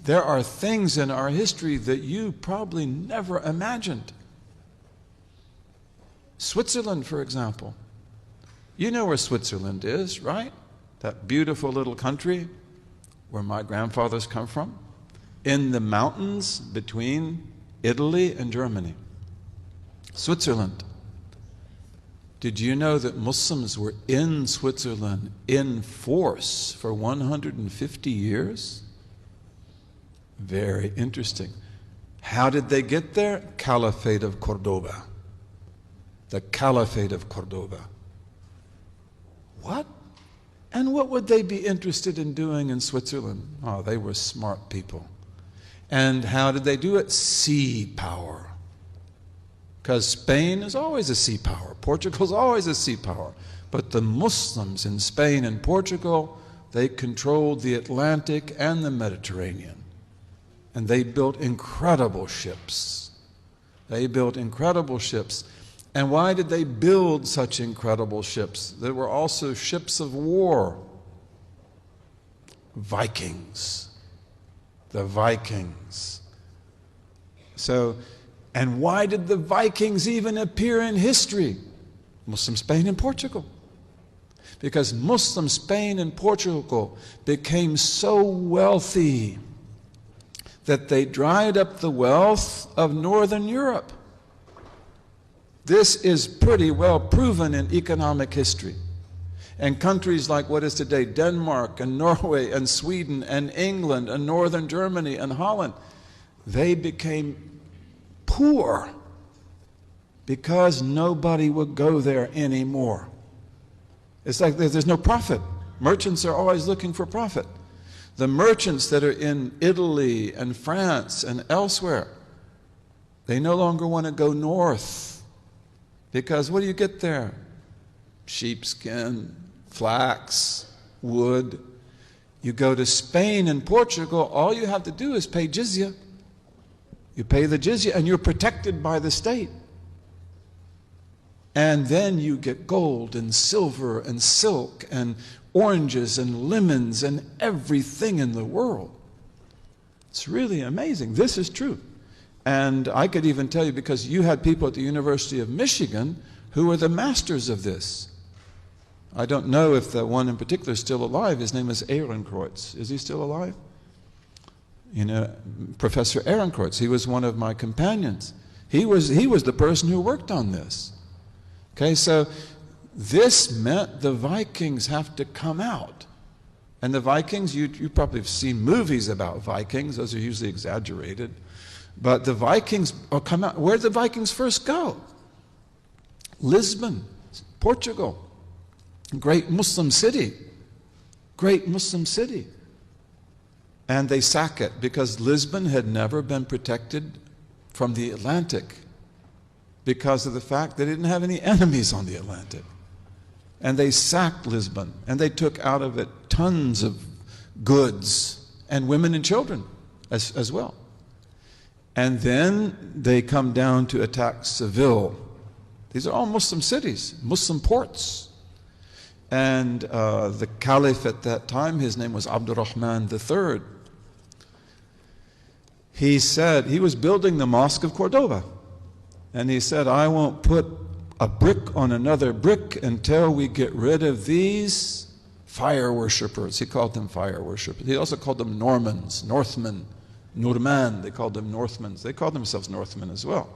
There are things in our history that you probably never imagined. Switzerland, for example. You know where Switzerland is, right? That beautiful little country where my grandfathers come from, in the mountains between Italy and Germany. Switzerland. Did you know that Muslims were in Switzerland in force for 150 years? Very interesting. How did they get there? Caliphate of Cordoba. The Caliphate of Cordoba. What? And what would they be interested in doing in Switzerland? Oh, they were smart people. And how did they do it? Sea power. Because Spain is always a sea power. Portugal is always a sea power. But the Muslims in Spain and Portugal, they controlled the Atlantic and the Mediterranean. And they built incredible ships. They built incredible ships. And why did they build such incredible ships? There were also ships of war. Vikings. The Vikings. So, and why did the Vikings even appear in history? Muslim Spain and Portugal. Because Muslim Spain and Portugal became so wealthy that they dried up the wealth of Northern Europe. This is pretty well proven in economic history. And countries like what is today Denmark and Norway and Sweden and England and Northern Germany and Holland, they became poor because nobody would go there anymore. It's like there's no profit. Merchants are always looking for profit. The merchants that are in Italy and France and elsewhere, they no longer want to go north because what do you get there? Sheepskin, flax, wood. You go to Spain and Portugal, all you have to do is pay jizya. You pay the jizya and you're protected by the state. And then you get gold and silver and silk and oranges and lemons and everything in the world. It's really amazing. This is true. And I could even tell you, because you had people at the University of Michigan who were the masters of this. I don't know if the one in particular is still alive. His name is 𝐕𝐢𝐤𝐬𝐬. Is he still alive? You know, Professor 𝐕𝐢𝐤𝐬𝐬. He was one of my companions. He was the person who worked on this. Okay, so this meant the Vikings have to come out. And the Vikings, you probably have seen movies about Vikings. Those are usually exaggerated. But the Vikings come out. Where did the Vikings first go? Lisbon, Portugal. Great Muslim city. Great Muslim city. And they sack it because Lisbon had never been protected from the Atlantic because of the fact they didn't have any enemies on the Atlantic. And they sacked Lisbon, and they took out of it tons of goods and women and children as well. And then they come down to attack Seville. These are all Muslim cities, Muslim ports. And the caliph at that time, his name was Abdurrahman III. He said, he was building the Mosque of Cordoba. And he said, I won't put a brick on another brick until we get rid of these fire worshippers. He called them fire worshippers. He also called them Normans, Northmen, Norman. They called them Northmans. They called themselves Northmen as well.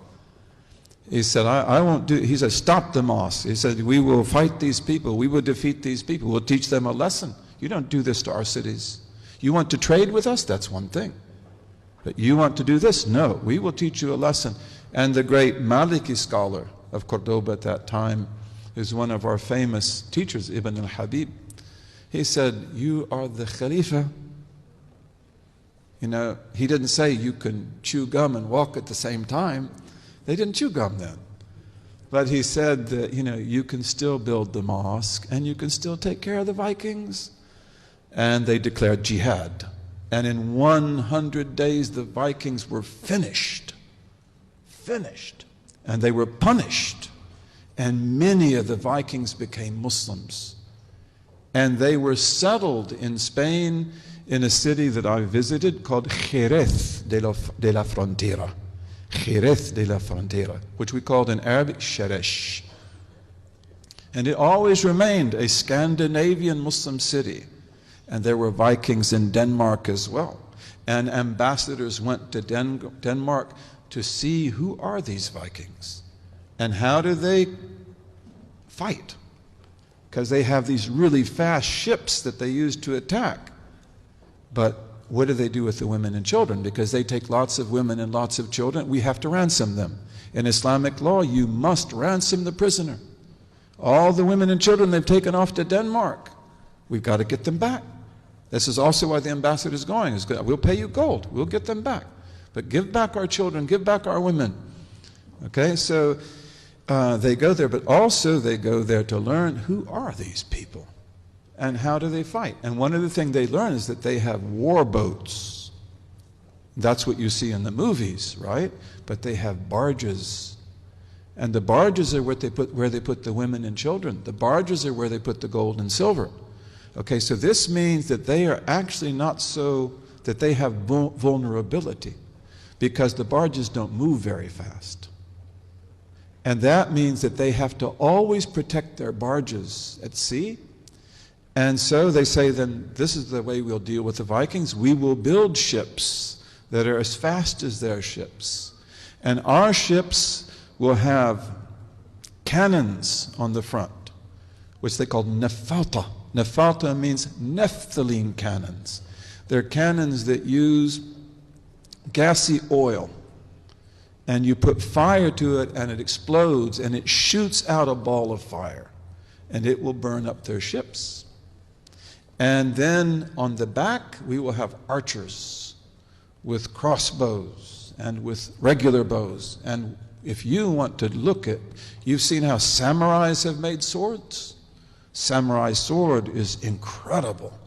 He said, I won't do, he said, stop the mosque. He said, we will fight these people. We will defeat these people. We'll teach them a lesson. You don't do this to our cities. You want to trade with us? That's one thing. But you want to do this? No, we will teach you a lesson. And the great Maliki scholar of Cordoba at that time, who's one of our famous teachers, Ibn al-Habib, he said, you are the Khalifa. You know, he didn't say you can chew gum and walk at the same time. They didn't chew gum then. But he said that, you know, you can still build the mosque and you can still take care of the Vikings. And they declared jihad. And in 100 days, the Vikings were finished. Finished. And they were punished. And many of the Vikings became Muslims. And they were settled in Spain in a city that I visited called Jerez de la Frontera. Jerez de la Frontera, which we called in Arabic Sheresh. And it always remained a Scandinavian Muslim city. And there were Vikings in Denmark as well. And ambassadors went to Denmark to see who are these Vikings and how do they fight. Because they have these really fast ships that they use to attack. But what do they do with the women and children? Because they take lots of women and lots of children, we have to ransom them. In Islamic law, you must ransom the prisoner. All the women and children they've taken off to Denmark, we've got to get them back. This is also why the ambassador is going. We'll pay you gold, we'll get them back. But give back our children, give back our women. Okay, so they go there, but also they go there to learn who are these people and how do they fight. And one of the things they learn is that they have war boats. That's what you see in the movies, right? But they have barges. And the barges are where they put the women and children. The barges are where they put the gold and silver. Okay, so this means that they are actually not so, that they have vulnerability, because the barges don't move very fast. And that means that they have to always protect their barges at sea. And so they say, then this is the way we'll deal with the Vikings. We will build ships that are as fast as their ships. And our ships will have cannons on the front, which they call nefalta. Nefalta means naphthalene cannons. They're cannons that use gassy oil, and you put fire to it and it explodes and it shoots out a ball of fire and it will burn up their ships. And then on the back we will have archers with crossbows and with regular bows. And if you want to look at, you've seen how samurais have made swords. Samurai sword is incredible.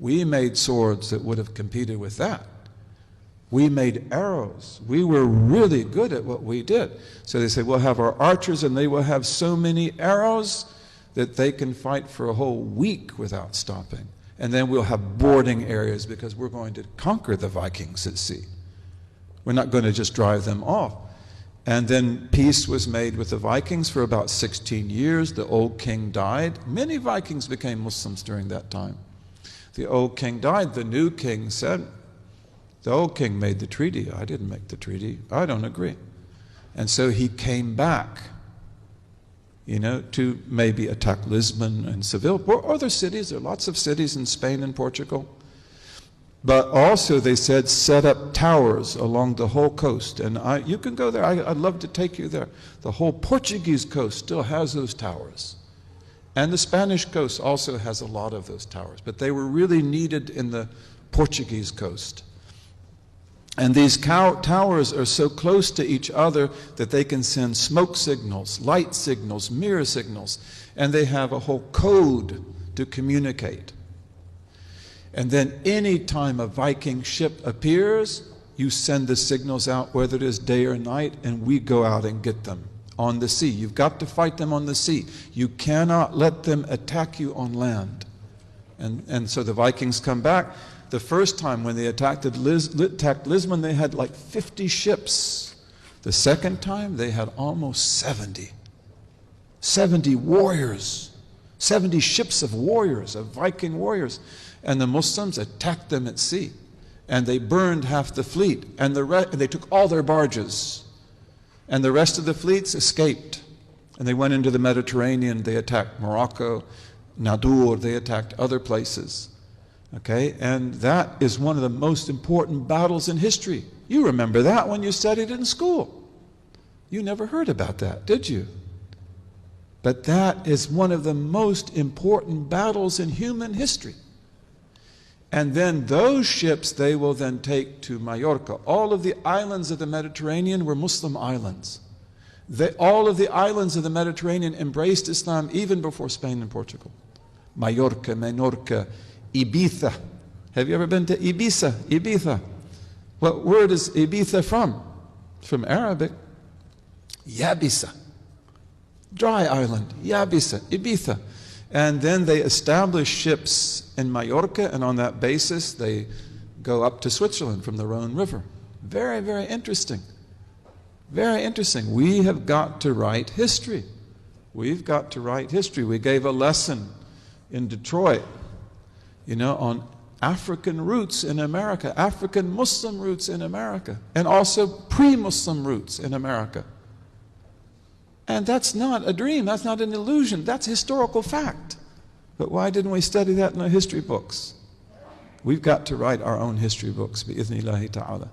We made swords that would have competed with that. We made arrows. We were really good at what we did. So they say, we'll have our archers and they will have so many arrows that they can fight for a whole week without stopping. And then we'll have boarding areas because we're going to conquer the Vikings at sea. We're not going to just drive them off. And then peace was made with the Vikings for about 16 years. The old king died. Many Vikings became Muslims during that time. The old king died. The new king said, the old king made the treaty. I didn't make the treaty. I don't agree. And so he came back, to maybe attack Lisbon and Seville, or other cities. There are lots of cities in Spain and Portugal. But also they said, set up towers along the whole coast. And you can go there. I'd love to take you there. The whole Portuguese coast still has those towers. And the Spanish coast also has a lot of those towers. But they were really needed in the Portuguese coast. And these towers are so close to each other that they can send smoke signals, light signals, mirror signals, and they have a whole code to communicate. And then any time a Viking ship appears, you send the signals out, whether it is day or night, and we go out and get them on the sea. You've got to fight them on the sea. You cannot let them attack you on land. And so the Vikings come back. The first time when they attacked Lisbon, they had like 50 ships. The second time, they had almost 70. 70 warriors. 70 ships of warriors, of Viking warriors. And the Muslims attacked them at sea. And they burned half the fleet. And they took all their barges. And the rest of the fleets escaped. And they went into the Mediterranean. They attacked Morocco, Nadur. They attacked other places. Okay, and that is one of the most important battles in history. You remember that when you studied it in school. You never heard about that, did you? But that is one of the most important battles in human history. And then those ships they will then take to Mallorca. All of the islands of the Mediterranean were Muslim islands. All of the islands of the Mediterranean embraced Islam even before Spain and Portugal. Mallorca, Menorca, Ibiza. Have you ever been to Ibiza? Ibiza. What word is Ibiza from? It's from Arabic. Yabisa. Dry island. Yabisa. Ibiza. And then they establish ships in Mallorca, and on that basis they go up to Switzerland from the Rhone River. Very, very interesting. Very interesting. We have got to write history. We've got to write history. We gave a lesson in Detroit, on African roots in America, African Muslim roots in America, and also pre-Muslim roots in America. And that's not a dream, that's not an illusion, that's historical fact. But why didn't we study that in our history books? We've got to write our own history books, bi-idhnillahi ta'ala.